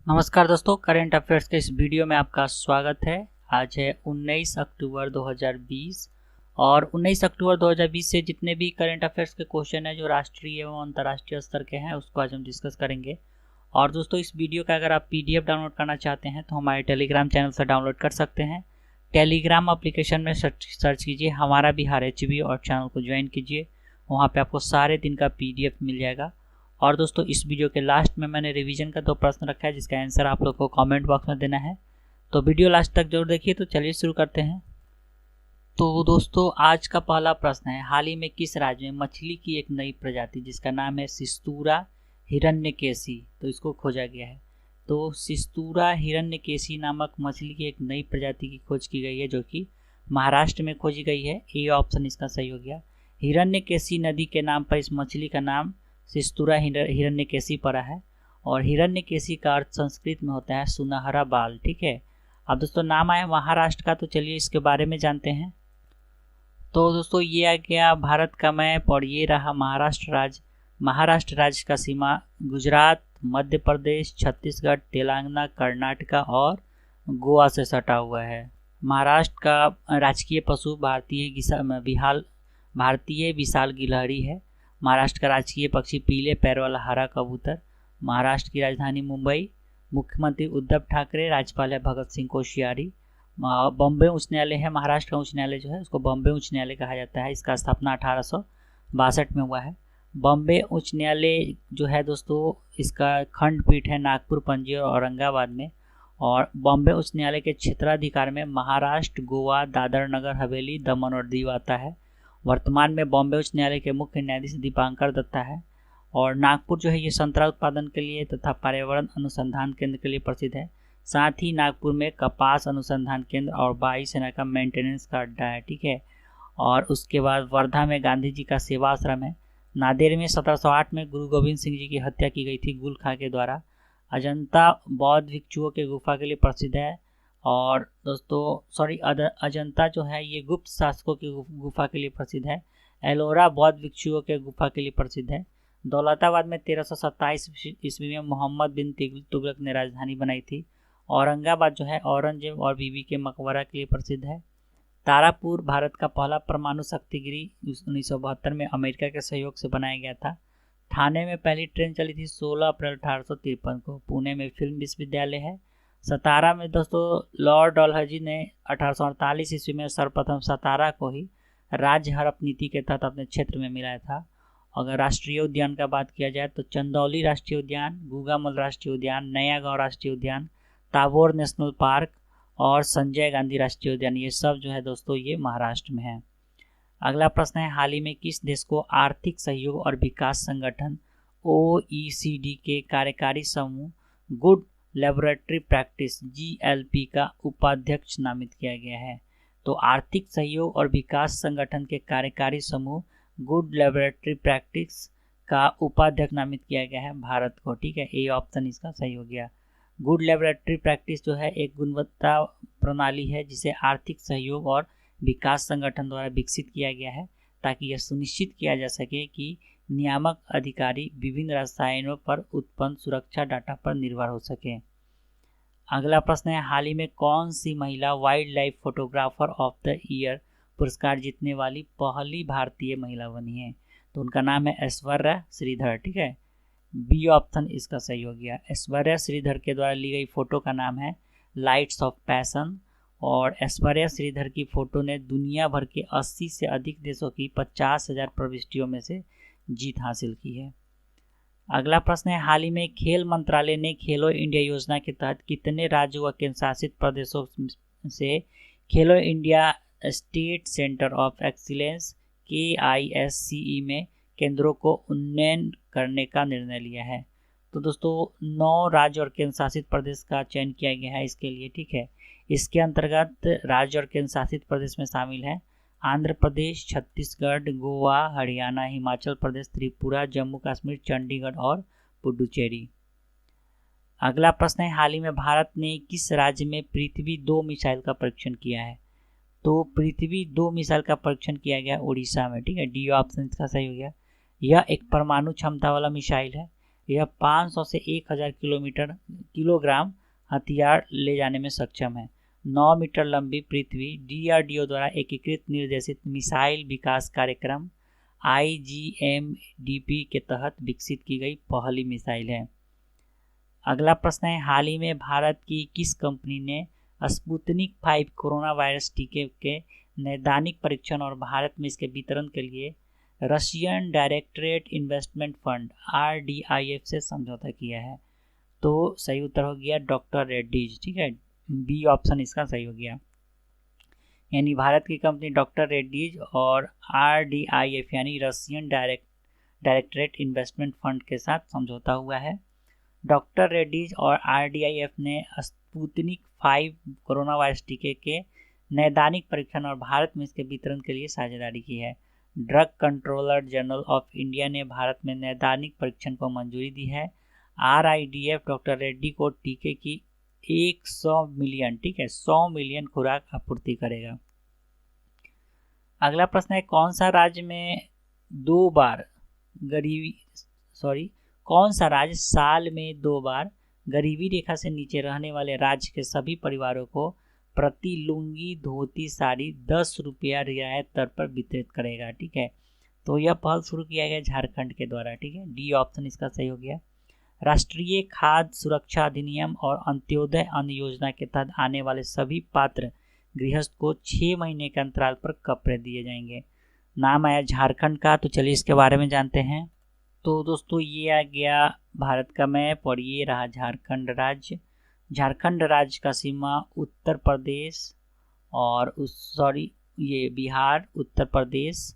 नमस्कार दोस्तों, current affairs के इस वीडियो में आपका स्वागत है। आज है 19 अक्टूबर 2020 और 19 अक्टूबर 2020 से जितने भी करंट अफेयर्स के क्वेश्चन हैं जो राष्ट्रीय एवं अंतर्राष्ट्रीय स्तर के हैं उसको आज हम डिस्कस करेंगे। और दोस्तों, इस वीडियो का अगर आप पीडीएफ डाउनलोड करना चाहते हैं तो हमारे टेलीग्राम चैनल से डाउनलोड कर सकते हैं। टेलीग्राम एप्लीकेशन में सर्च कीजिए हमारा बिहार HB और चैनल को ज्वाइन कीजिए। वहाँ पर आपको सारे दिन का PDF मिल जाएगा। और दोस्तों, इस वीडियो के लास्ट में मैंने रिवीजन का 2 प्रश्न रखा है जिसका आंसर आप लोग को कमेंट बॉक्स में देना है। तो वीडियो लास्ट तक जरूर देखिए। तो चलिए शुरू करते हैं। तो दोस्तों, आज का पहला प्रश्न है, हाल ही में किस राज्य में मछली की एक नई प्रजाति जिसका नाम है सिस्तूरा हिरण्यकेशी, तो इसको खोजा गया है। तो सिस्तूरा हिरण्यकेशी नामक मछली की एक नई प्रजाति की खोज की गई है जो कि महाराष्ट्र में खोजी गई है। ए ऑप्शन इसका सही हो गया। हिरण्यकेशी नदी के नाम पर इस मछली का नाम सिस्तूरा हिरण्यकेशी पड़ा है। और हिरण्यकेशी का अर्थ संस्कृत में होता है सुनहरा बाल। ठीक है। अब दोस्तों, नाम आया महाराष्ट्र का, तो चलिए इसके बारे में जानते हैं। तो दोस्तों, ये आ गया भारत का मैप और ये रहा महाराष्ट्र राज्य। महाराष्ट्र राज्य का सीमा गुजरात, मध्य प्रदेश, छत्तीसगढ़, तेलंगाना, कर्नाटका और गोवा से सटा हुआ है। महाराष्ट्र का राजकीय पशु भारतीय विशाल गिलहरी है। महाराष्ट्र का राजकीय पक्षी पीले पैर वाला हरा कबूतर। महाराष्ट्र की राजधानी मुंबई। मुख्यमंत्री उद्धव ठाकरे। राज्यपाल है भगत सिंह कोश्यारी। बॉम्बे उच्च न्यायालय है। महाराष्ट्र का उच्च न्यायालय जो है उसको बॉम्बे उच्च न्यायालय कहा जाता है। इसका स्थापना 1862 में हुआ है। बॉम्बे उच्च न्यायालय जो है दोस्तों, इसका खंडपीठ है नागपुर, पणजी और औरंगाबाद में। और बॉम्बे उच्च न्यायालय के क्षेत्राधिकार में महाराष्ट्र, गोवा, दादर नगर हवेली, दमन और दीव आता है। वर्तमान में बॉम्बे उच्च न्यायालय के मुख्य न्यायाधीश दीपांकर दत्ता है। और नागपुर जो है ये संतरा उत्पादन के लिए तथा पर्यावरण अनुसंधान केंद्र के लिए प्रसिद्ध है। साथ ही नागपुर में कपास अनुसंधान केंद्र और वायुसेना का मेंटेनेंस का अड्डा है। ठीक है। और उसके बाद वर्धा में गांधी जी का सेवा आश्रम है। नांदेड़ में 1708 में गुरु गोविंद सिंह जी की हत्या की गई थी गुल खां के द्वारा। अजंता बौद्ध भिक्षुओं के गुफा के लिए प्रसिद्ध है। और दोस्तों अजंता जो है ये गुप्त शासकों की गुफा के लिए प्रसिद्ध है। एलोरा बौद्ध भिक्षुओं के गुफा के लिए प्रसिद्ध है। दौलताबाद में 1327 ईस्वी में मोहम्मद बिन तुगलक ने राजधानी बनाई थी। औरंगाबाद जो है औरंगजेब और बीबी के मकबरा के लिए प्रसिद्ध है। तारापुर भारत का पहला परमाणु शक्तिगिरी 1972 में अमेरिका के सहयोग से बनाया गया था। ठाणे में पहली ट्रेन चली थी 16 अप्रैल 1853 को। पुणे में फिल्म विश्वविद्यालय है। सतारा में दोस्तों लॉर्ड डलहौजी ने 1848 ईस्वी में सर्वप्रथम सतारा को ही राज्य हड़प नीति के तहत अपने क्षेत्र में मिलाया था। अगर राष्ट्रीय उद्यान का बात किया जाए तो चंदौली राष्ट्रीय उद्यान, गुगामल राष्ट्रीय उद्यान, नया गांव राष्ट्रीय उद्यान, ताबोर नेशनल पार्क और संजय गांधी राष्ट्रीय उद्यान, ये सब जो है दोस्तों ये महाराष्ट्र में है। अगला प्रश्न है, हाल ही में किस देश को आर्थिक सहयोग और विकास संगठन OECD के कार्यकारी समूह गुड लेबोरेटरी प्रैक्टिस GLP का उपाध्यक्ष नामित किया गया है? तो आर्थिक सहयोग और विकास संगठन के कार्यकारी समूह गुड लेबोरेटरी प्रैक्टिस का उपाध्यक्ष नामित किया गया है भारत को। ठीक है। ए ऑप्शन इसका सही हो गया। गुड लेबोरेटरी प्रैक्टिस जो है एक गुणवत्ता प्रणाली है जिसे आर्थिक सहयोग और विकास संगठन द्वारा विकसित किया गया है ताकि यह सुनिश्चित किया जा सके कि नियामक अधिकारी विभिन्न रसायनों पर उत्पन्न सुरक्षा डाटा पर निर्भर हो सके। अगला प्रश्न है, हाल ही में कौन सी महिला wild life photographer of the year पुरस्कार जीतने वाली पहली भारतीय महिला बनी है? तो उनका नाम है ऐश्वर्या श्रीधर। ठीक है। बी ऑप्शन इसका सही हो गया। ऐश्वर्या श्रीधर के द्वारा ली गई फोटो का नाम है लाइट्स ऑफ पैशन। और ऐश्वर्या श्रीधर की फोटो ने दुनिया भर के 80 से अधिक देशों की 50,000 प्रविष्टियों में से जीत हासिल की है। अगला प्रश्न है, हाल ही में खेल मंत्रालय ने खेलो इंडिया योजना के तहत कितने राज्यों व केंद्र शासित प्रदेशों से खेलो India state centre of excellence KISCE में केंद्रों को उन्नयन करने का निर्णय लिया है? तो दोस्तों 9 राज्य और केंद्र शासित प्रदेश का चयन किया गया है इसके लिए। ठीक है। इसके अंतर्गत राज्य और केंद्र शासित प्रदेश में शामिल है आंध्र प्रदेश, छत्तीसगढ़, गोवा, हरियाणा, हिमाचल प्रदेश, त्रिपुरा, जम्मू कश्मीर, चंडीगढ़ और पुडुचेरी। अगला प्रश्न है, हाल ही में भारत ने किस राज्य में पृथ्वी 2 मिसाइल का परीक्षण किया है? तो पृथ्वी 2 मिसाइल का परीक्षण किया गया उड़ीसा में। ठीक है। डी ऑप्शन इसका सही हो गया। यह एक परमाणु क्षमता वाला मिसाइल है यह 500 से 1000 किलोग्राम हथियार ले जाने में सक्षम है। 9 मीटर लंबी पृथ्वी DRDO द्वारा एकीकृत निर्देशित मिसाइल विकास कार्यक्रम IGMDP के तहत विकसित की गई पहली मिसाइल है। अगला प्रश्न है, हाल ही में भारत की किस कंपनी ने स्पुतनिक 5 कोरोना वायरस टीके के नैदानिक परीक्षण और भारत में इसके वितरण के लिए Russian directorate investment fund RDIF से समझौता किया है? तो सही उत्तर हो गया डॉक्टर रेड्डीज। ठीक है, बी ऑप्शन इसका सही हो गया। यानी भारत की कंपनी डॉक्टर रेड्डीज और RDIF यानी रशियन डायरेक्टरेट इन्वेस्टमेंट फंड के साथ समझौता हुआ है। डॉक्टर रेड्डीज और RDIF ने स्पुतनिक 5 कोरोना वायरस टीके के नैदानिक परीक्षण और भारत में इसके वितरण के लिए साझेदारी की है। Drug controller general of India ने भारत में नैदानिक परीक्षण को मंजूरी दी है। RIDF डॉक्टर रेड्डी को टीके की 100 मिलियन, ठीक है, 100 मिलियन खुराक आपूर्ति करेगा। अगला प्रश्न है, कौन सा राज्य साल में 2 बार गरीबी रेखा से नीचे रहने वाले राज्य के सभी परिवारों को प्रति लुंगी धोती साड़ी 10 रुपया रियायत दर पर वितरित करेगा? ठीक है, तो यह पहल शुरू किया गया झारखंड के द्वारा। ठीक है, डी ऑप्शन इसका सही हो गया। राष्ट्रीय खाद्य सुरक्षा अधिनियम और अंत्योदय अन्न योजना के तहत आने वाले सभी पात्र गृहस्थ को 6 महीने के अंतराल पर कपड़े दिए जाएंगे। नाम आया झारखंड का, तो चलिए इसके बारे में जानते हैं। तो दोस्तों ये आ गया भारत का मैप और ये रहा झारखंड राज्य। झारखंड राज्य का सीमा उत्तर प्रदेश और ये बिहार, उत्तर प्रदेश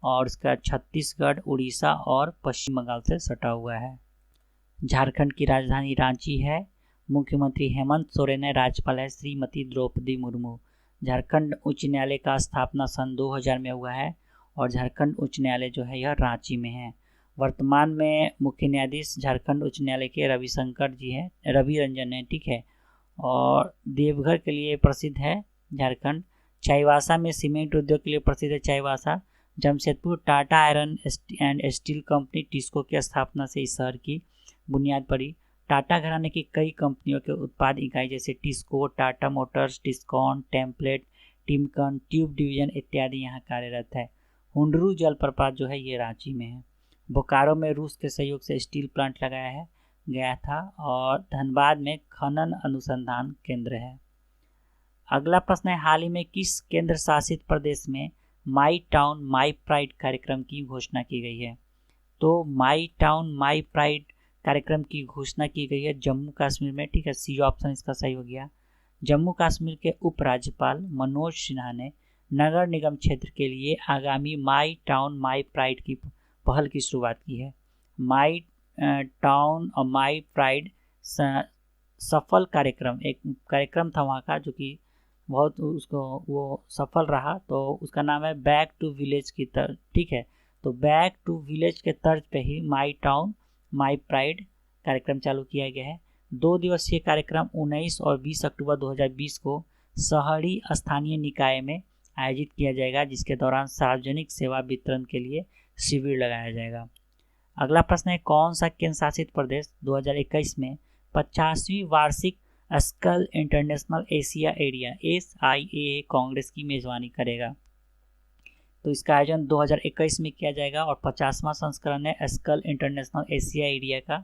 और इसका छत्तीसगढ़, उड़ीसा और पश्चिम बंगाल से सटा हुआ है। झारखंड की राजधानी रांची है। मुख्यमंत्री हेमंत सोरेन है। राज्यपाल है श्रीमती द्रौपदी मुर्मू। झारखंड उच्च न्यायालय का स्थापना सन 2000 में हुआ है और झारखंड उच्च न्यायालय जो है यह रांची में है। वर्तमान में मुख्य न्यायाधीश झारखंड उच्च न्यायालय के रवि रंजन है। ठीक है, और देवघर के लिए प्रसिद्ध है झारखंड। चाईबासा में सीमेंट उद्योग के लिए प्रसिद्ध है Chaibasa. Jamshedpur Tata iron and steel company TISCO की स्थापना से इस शहर की बुनियाद पड़ी। टाटा घराने की कई कंपनियों के उत्पाद इकाई जैसे TISCO, Tata Motors, Tiscon, template, Timken, tube division इत्यादि यहाँ कार्यरत है। हुंडरू जलप्रपात जो है ये रांची में है। बोकारो में रूस के सहयोग से स्टील प्लांट लगाया गया था और धनबाद में खनन अनुसंधान केंद्र है। अगला प्रश्न है, हाल ही में किस केंद्र शासित प्रदेश में माई टाउन माई प्राइड कार्यक्रम की घोषणा की गई है? तो माई टाउन माई प्राइड कार्यक्रम की घोषणा की गई है जम्मू कश्मीर में। ठीक है, सी ऑप्शन इसका सही हो गया। जम्मू कश्मीर के उपराज्यपाल मनोज सिन्हा ने नगर निगम क्षेत्र के लिए आगामी माई टाउन माई प्राइड की पहल की शुरुआत की है। माई टाउन और माई प्राइड सफल कार्यक्रम, एक कार्यक्रम था वहाँ का जो कि बहुत वो सफल रहा, तो उसका नाम है बैक टू विलेज की तर्ज। ठीक है, तो बैक टू विलेज के तर्ज पे ही माई टाउन माई प्राइड कार्यक्रम चालू किया गया है। 2 दिवसीय कार्यक्रम 19 और 20 अक्टूबर 2020 को शहरी स्थानीय निकाय में आयोजित किया जाएगा, जिसके दौरान सार्वजनिक सेवा वितरण के लिए शिविर लगाया जाएगा। अगला प्रश्न है, कौन सा केंद्र शासित प्रदेश 2021 में 50वीं वार्षिक Skal International Asia Area SIAA congress की मेजबानी करेगा? तो इसका आयोजन 2021 में किया जाएगा और 50वां संस्करण है स्कल इंटरनेशनल एशिया एरिया का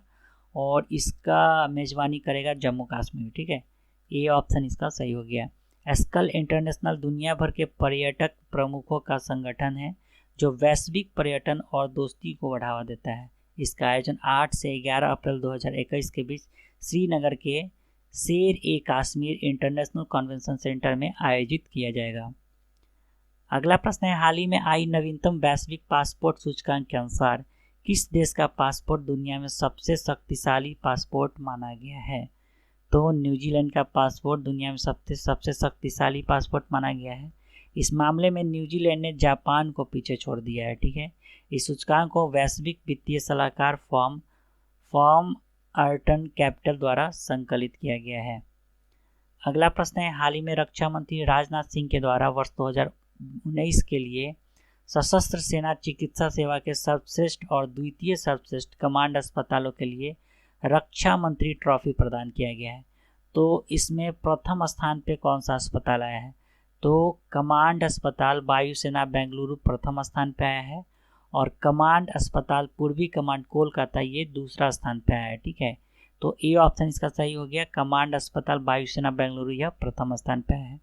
और इसका मेजबानी करेगा जम्मू कश्मीर। ठीक है, ए ऑप्शन इसका सही हो गया। स्कल इंटरनेशनल दुनिया भर के पर्यटक प्रमुखों का संगठन है जो वैश्विक पर्यटन और दोस्ती को बढ़ावा देता है। इसका आयोजन 8 से 11 अप्रैल 2021 के बीच श्रीनगर के शेर-ए-काश्मीर इंटरनेशनल कन्वेंशन सेंटर में आयोजित किया जाएगा। अगला प्रश्न है, हाल ही में आई नवीनतम वैश्विक पासपोर्ट सूचकांक के अनुसार किस देश का पासपोर्ट दुनिया में सबसे शक्तिशाली पासपोर्ट माना गया है? तो न्यूजीलैंड का पासपोर्ट दुनिया में सबसे शक्तिशाली पासपोर्ट माना गया है। इस मामले में न्यूजीलैंड ने जापान को पीछे छोड़ दिया है। ठीक है, इस सूचकांक को वैश्विक वित्तीय सलाहकार फॉर्म अर्टन कैपिटल द्वारा संकलित किया गया है। अगला प्रश्न है, हाल ही में रक्षा मंत्री राजनाथ सिंह के द्वारा वर्ष 2019 के लिए सशस्त्र सेना चिकित्सा सेवा के सर्वश्रेष्ठ और द्वितीय सर्वश्रेष्ठ कमांड अस्पतालों के लिए रक्षा मंत्री ट्रॉफी प्रदान किया गया है। तो इसमें प्रथम स्थान पे कौन सा अस्पताल आया है? तो कमांड अस्पताल वायुसेना बेंगलुरु प्रथम स्थान पे आया है और कमांड अस्पताल पूर्वी कमांड कोलकाता ये दूसरा स्थान पे आया है। ठीक है, तो ए ऑप्शन इसका सही हो गया। कमांड अस्पताल वायुसेना बेंगलुरु यह प्रथम स्थान पे है।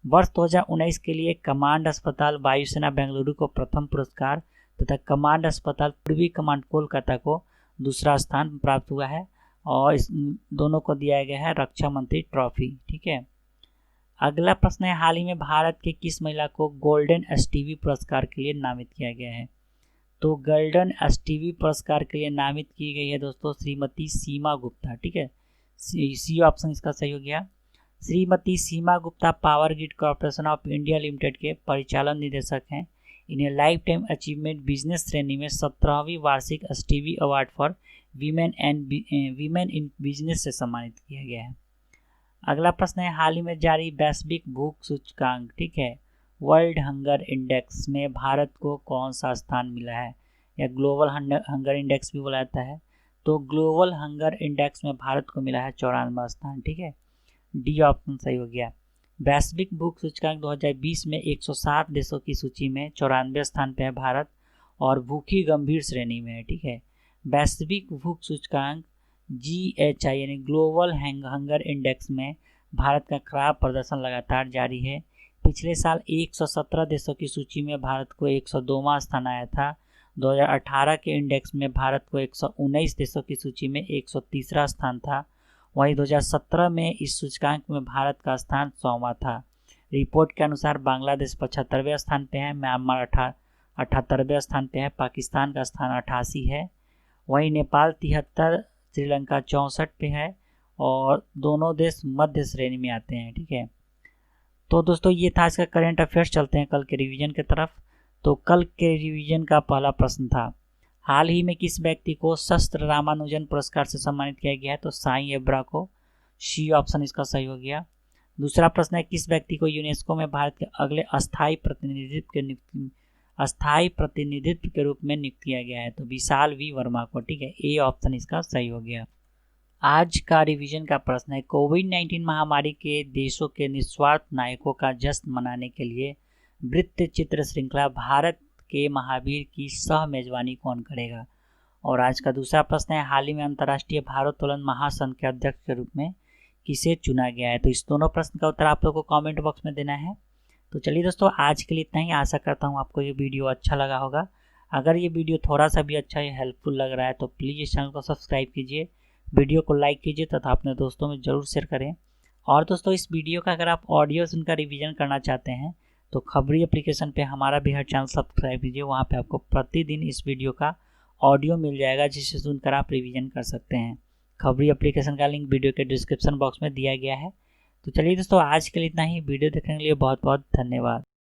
वर्ष 2019 के लिए कमांड अस्पताल वायुसेना बेंगलुरु को प्रथम पुरस्कार तथा कमांड अस्पताल पूर्वी कमांड कोलकाता को दूसरा स्थान प्राप्त हुआ है और इस दोनों को दिया गया है रक्षा मंत्री ट्रॉफी। ठीक है, अगला प्रश्न है, हाल ही में भारत के किस महिला को गोल्डन एसटीवी पुरस्कार के लिए नामित किया गया है? तो गोल्डन एसटीवी पुरस्कार के लिए नामित की गई है दोस्तों श्रीमती सीमा गुप्ता। ठीक है, सी ऑप्शन इसका सही हो गया। Shrimati Seema Gupta power grid corporation of India limited के परिचालन निदेशक हैं। इन्हें लाइफ टाइम अचीवमेंट बिजनेस श्रेणी में 17वीं वार्षिक STV award for women in business से सम्मानित किया गया है। अगला प्रश्न है, हाल ही में जारी वैश्विक भूख सूचकांक, ठीक है, वर्ल्ड हंगर इंडेक्स में भारत को कौन सा स्थान मिला है? या ग्लोबल हंगर इंडेक्स भी बोला जाता है। तो ग्लोबल हंगर इंडेक्स में भारत को मिला है 94वां स्थान। ठीक है, डी ऑप्शन सही हो गया। वैश्विक भूख सूचकांक 2020 में 107 देशों की सूची में 94वें स्थान पे है भारत और भूखी गंभीर श्रेणी में है। ठीक है, वैश्विक भूख सूचकांक GHI यानी ग्लोबल हंगर इंडेक्स में भारत का खराब प्रदर्शन लगातार जारी है। पिछले साल 117 देशों की सूची में भारत को 102वां स्थान आया था। 2018 के इंडेक्स में भारत को 119 देशों की सूची में 130वां स्थान था। वहीं 2017 में इस सूचकांक में भारत का स्थान 100वां था। रिपोर्ट के अनुसार बांग्लादेश 75वें स्थान पे है, म्यांमार 78वें स्थान पे है, पाकिस्तान का स्थान 88 है, वहीं नेपाल 73, श्रीलंका 64 पे है और दोनों देश मध्य श्रेणी में आते हैं। ठीक है, तो दोस्तों ये था इसका करंट अफेयर्स। चलते हैं कल के रिवीजन की तरफ। तो कल के रिवीजन का पहला प्रश्न था, हाल ही में किस व्यक्ति को शस्त्र रामानुजन पुरस्कार से सम्मानित किया गया है? तो साईं एब्रा को, सी ऑप्शन इसका सही हो गया। दूसरा प्रश्न है, किस व्यक्ति को यूनेस्को में भारत के अगले अस्थायी प्रतिनिधित्व के रूप में नियुक्त किया गया है? तो विशाल वी वर्मा को। ठीक है, ए ऑप्शन इसका सही हो गया। आज का रिवीजन का प्रश्न है, कोविड-19 महामारी के देशों के निस्वार्थ नायकों का जश्न मनाने के लिए वृत्त चित्र श्रृंखला भारत के महावीर की सह मेजबानी कौन करेगा? और आज का दूसरा प्रश्न है, हाल ही में अंतर्राष्ट्रीय भारोत्तोलन महासंघ के अध्यक्ष के रूप में किसे चुना गया है? तो इस दोनों प्रश्न का उत्तर आप लोगों को कमेंट बॉक्स में देना है। तो चलिए दोस्तों, आज के लिए इतना ही। आशा करता हूँ आपको ये वीडियो अच्छा लगा होगा। अगर ये वीडियो थोड़ा सा भी अच्छा या हेल्पफुल लग रहा है तो प्लीज़ इस चैनल को सब्सक्राइब कीजिए, वीडियो को लाइक कीजिए तथा अपने दोस्तों में ज़रूर शेयर करें। और दोस्तों, इस वीडियो का अगर आप ऑडियो सुनकर रिवीजन करना चाहते हैं तो खबरी एप्लीकेशन पे हमारा भी हर चैनल सब्सक्राइब कीजिए। वहाँ पे आपको प्रतिदिन इस वीडियो का ऑडियो मिल जाएगा जिसे सुनकर आप रिवीजन कर सकते हैं। खबरी एप्लीकेशन का लिंक वीडियो के डिस्क्रिप्शन बॉक्स में दिया गया है। तो चलिए दोस्तों, आज के लिए इतना ही। वीडियो देखने के लिए बहुत बहुत धन्यवाद।